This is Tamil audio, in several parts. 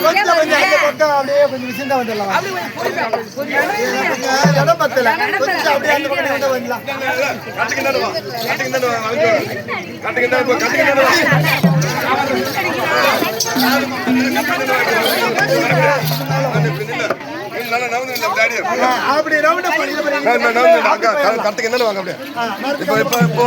அப்படியே கொஞ்சம் விசிந்தா வந்துடலாம். இடம் பத்தல கொஞ்சம் அப்படியே அந்த பக்கம் வந்து வந்துடலாம். அப்படி ரவுண்ட் கட்டுக்கு என்ன வாங்க அப்படியே இப்போ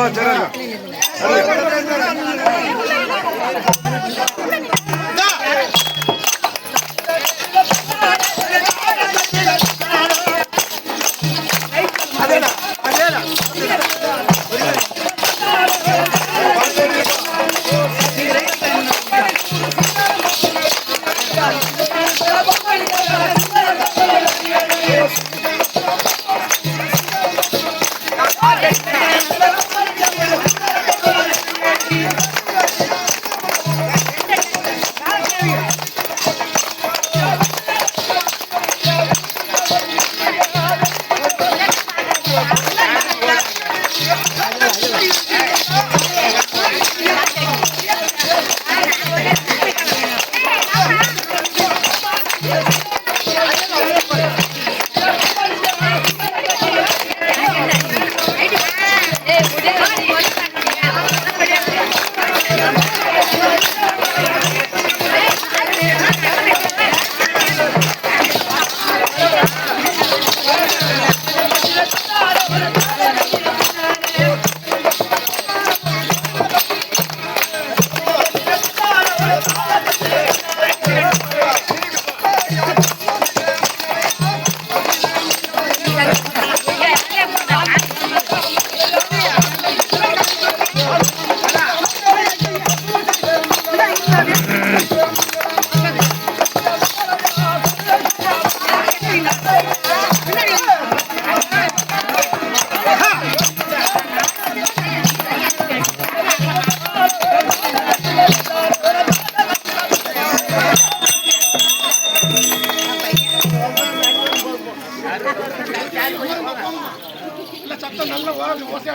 சத்தம் நல்ல ஓசை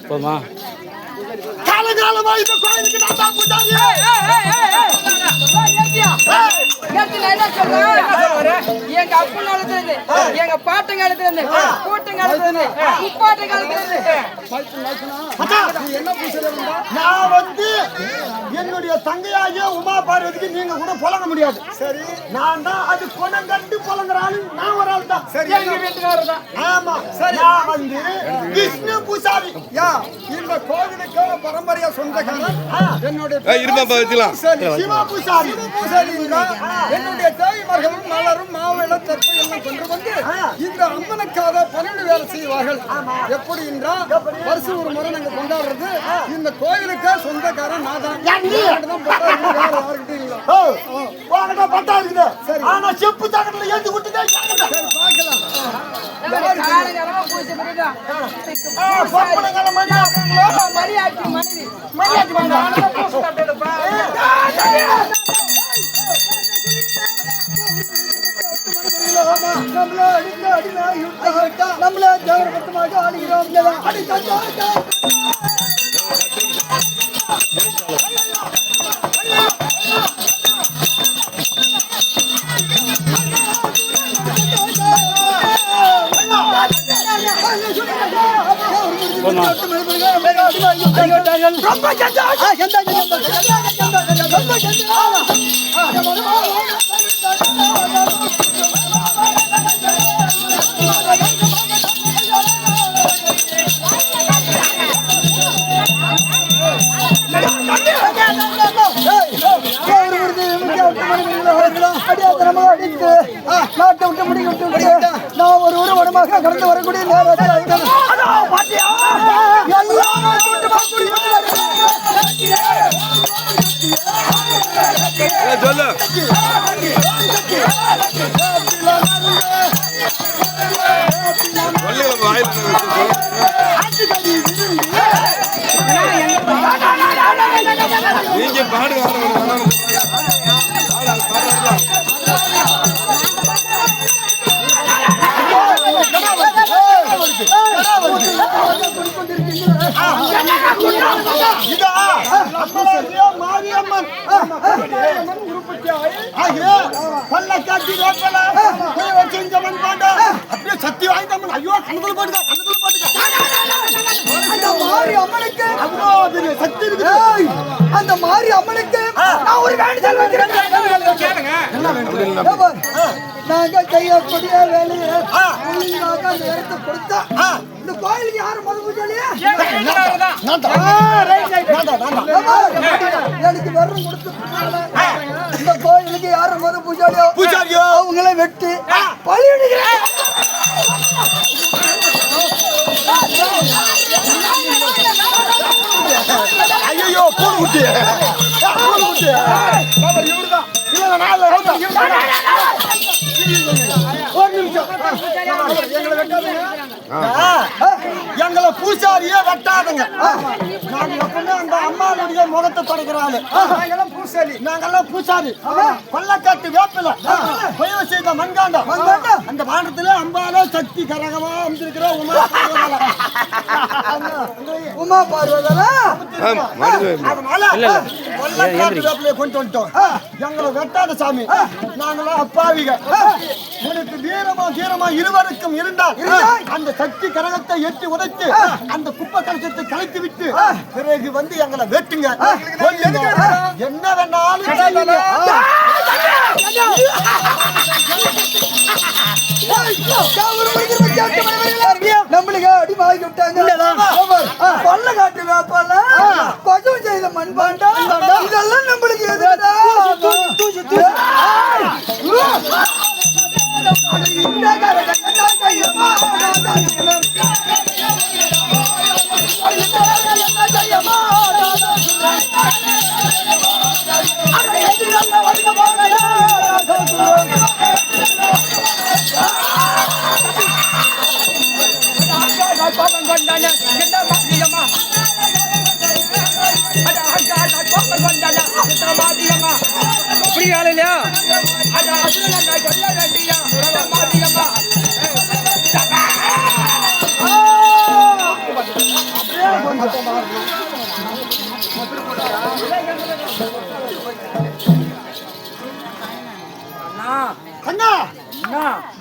போமா காலகாலமா இந்த கோயிலுக்கு நான் தான் பூஜாரி. எங்க அப்பா காலத்துல இருந்து எங்க பாட்டு காலத்துல இருந்து கூட்டம் காலத்துல இருந்து உப்பாட்டு காலத்துல இருந்து என்ன பூசா நான் வந்து என்னுடைய தங்கையாகிய உமா பார்வதிக்கு நீங்க கூட புலங்க முடியாது. சரி நான் தான் அது குணம் கண்டு புலங்குறாள். நான் ஒரு ஆள் தான். சரி எங்க வீட்டுக்காரர் தான். ஆமா சரி நான் வந்து விஷ்ணு பூசாரி. யா இந்த கோவிலுக்கு பரம்பரையா சொந்தக்காரன் என்னுடைய சிவா பூசாரி. என்னுடைய தாய்மார்களும் மலரும் மாவிளம் தற்பை எல்லாம் கொண்டு வந்து இந்த அம்மனுக்காக 12 வேலை செய்வார்கள். எப்படி என்றால் வருஷம் ஒரு முறை நாங்க கொண்டாடுறது. இந்த கோவிலுக்கு சொந்தக்காரன் நான் தான். செப்பு தகட்டில் ஏற்றி விட்டுதான் நம்மள ஜாகிரபத்தமாக ஆடுகிறோம். நாட்டை விட்டு முடிக்க நான் ஒரு உருவடமாக கடந்து வரக்கூடிய நேரத்தில் நீங்க பாடு இதா அம்மலாடியோ மாரியம்மன் பல்ல காட்டி ரோப்பல போய் வச்சிருந்த மண்பாண்ட அப்படியே சக்தி வாய்ந்தம்மன். ஐயோ கண்ணுக்குள்ள போட்டுக்க, கண்ணுக்குள்ள போட்டுக்க. அந்த மாரி அம்மனுக்கு அவ்வளோ பெரிய சக்தி இருக்குது. அந்த மாரி அம்மனுக்கு நான் ஒரு வேண்டுதல் வைக்கிறேன். என்ன வேணும்? நாங்க செய்யக்கூடிய வேலையை உங்களுக்காக அந்த இடத்தை கொடுத்தா இந்த கோயிலுக்கு யாரும் மது பூஜாலியா எனக்கு வெறும் கொடுத்து இந்த கோயிலுக்கு யாரும் மது பூஜாலியோ அவங்களே வெட்டி பழியிடுகிறேன். ஐயோ பூங்குட்டி இவருதான். இல்ல நாலு ஒரு நிமிஷம் எங்களை வெட்டாதுங்க. எங்களை பூசாரியே வெட்டாதுங்க. நாங்க எப்பவுமே அந்த அம்மாவுடைய முகத்தை தொடக்கிறாள். நாங்கெல்லாம் பூசாரி. கொல்லக்காட்டு வேப்பில பொய்வ செய்த மண்காண்டம். அந்த வானத்துல அம்பால சக்தி கரகமா அமைச்சிருக்கிற உமா பார்வதா. அதனால கொல்லக்காட்டு வேப்பிலையை கொண்டு வந்துட்டோம். எங்களை வெட்டாத சாமி. நாங்களும் அப்பாவிக. உனக்கு வீரமா இருவருக்கும் இருந்தால் அந்த சக்தி கரகத்தை எட்டி உடைத்து அந்த குப்பை கலசத்தை கலைத்து விட்டு பிறகு வந்து எங்களை வெட்டுங்க. என்ன வேணாலும் நம்மளுக்கு அடி வாங்கி விட்டாங்க. கொல்ல காட்டு வேப்பால கொசு செய்த மண்பாண்டா இதெல்லாம் நம்மளுக்கு எதுடா?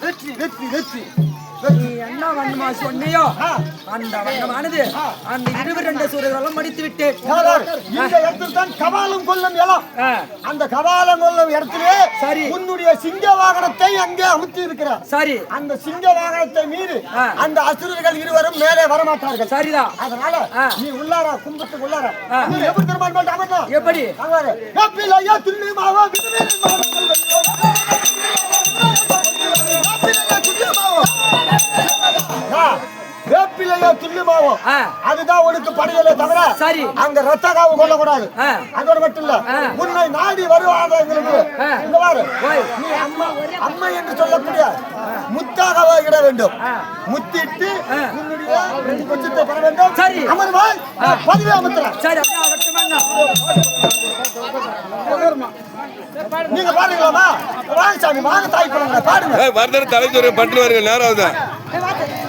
வெற்றி வெற்றி வெற்றி என்ன வண்ணமா சொன்னியோ அந்த வண்ணமானது அந்த 22 சூரியர்களும் மடித்து விட்டேன். இந்த இடத்துல தான் கபாலம் கொல்லும் இடம். அந்த கபாலம் கொல்லும் இடத்திலே சரி உன்னுடைய சிங்க வாகனத்தை அங்கே அமுத்தி இருக்கிறார். சரி அந்த சிங்க வாகனத்தை மீறி அந்த அசுரர்கள் இருவரும் மேலே வரமாட்டார்கள். சரிதான். அதனால நீ உள்ளார கும்பத்துக்கு உள்ளார நீ எப்படி திரும்ப அமர்ந்தா எப்படி வேப்பிலையா துல்லியமாவோ வேப்பிலையோ துல்லியமாவோ அதுதான் உனக்கு படையலே தவிர சரி அங்க ரத்தகாவு கொள்ளக்கூடாது. அதோட மட்டும் இல்ல உன்னை நாடி வருவாங்க எங்களுக்கு. இந்த பாரு நீ அம்மா அம்மா என்று சொல்லக்கூடிய முத்தாக இட வேண்டும். முத்திட்டு உன்னுடைய கொஞ்சத்தை பெற வேண்டும். சரி அமர்வாய் பதிவே அமர்த்துறேன். சரி நீங்க பாருங்களாமா? வாங்க சாமி வாங்க தாய் பாடுங்க. வரதர் தலைவர் பட்டு வருங்க நேரம்